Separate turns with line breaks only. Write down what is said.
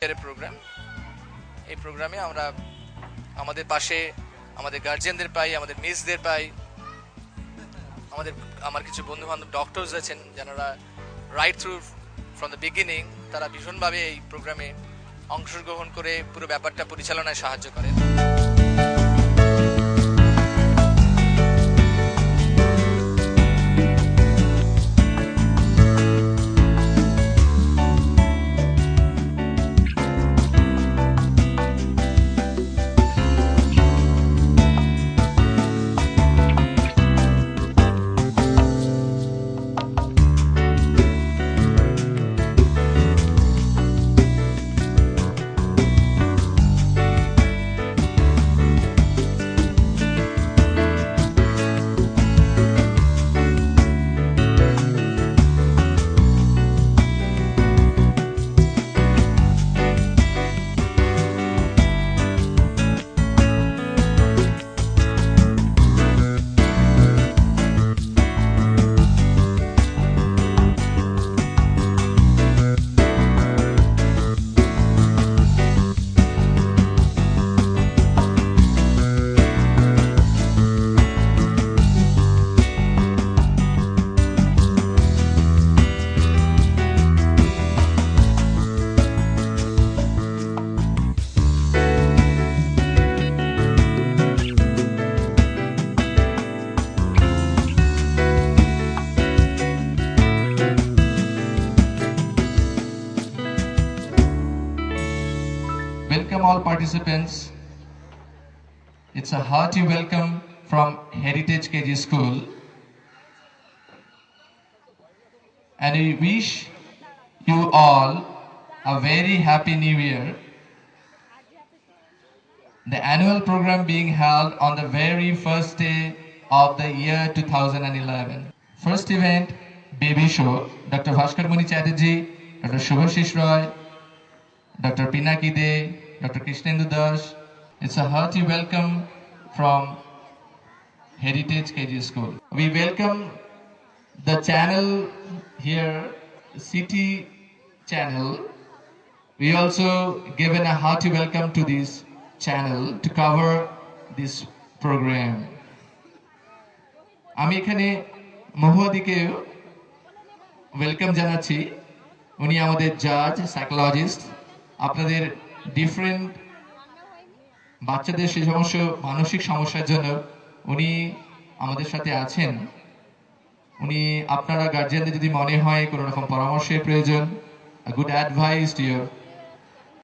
Programme. এই প্রোগ্রামে আমরা আমাদের পাশে আমাদের গার্জিয়ানদের পাই, আমাদের মিসদের পাই, আমার কিছু বন্ধু বান্ধব ডক্টরস আছেন যারা right through from the beginning তারা ভীষণভাবে এই প্রোগ্রামে অংশগ্রহণ করে পুরো ব্যাপারটা পরিচালনায় সাহায্য করেন।
Welcome all participants. It's a hearty welcome from Heritage KG School. And we wish you all a very happy new year. The annual program being held on the very first day of the year 2011. First event, Baby Show, Dr. Bhaskar Muni Chatterjee, Dr. Shubhashish Roy, Dr. Pinaki De, Dr. Krishnendu Das. It's a hearty welcome from Heritage KG School. We welcome the channel here, City Channel. We also given a hearty welcome to this channel to cover this program. আমি এখানে মহুয়াদিকে welcome জানাচ্ছি। উনি আমাদের জাজ, psychologist. আপনাদের different বাচ্চাদের সেই সমস্ত মানসিক সমস্যার জন্য উনি আমাদের সাথে আছেন। আপনারা গার্জিয়ানদের যদি মনে হয় কোনো রকম পরামর্শের প্রয়োজন, গুড অ্যাডভাইস টু ইউর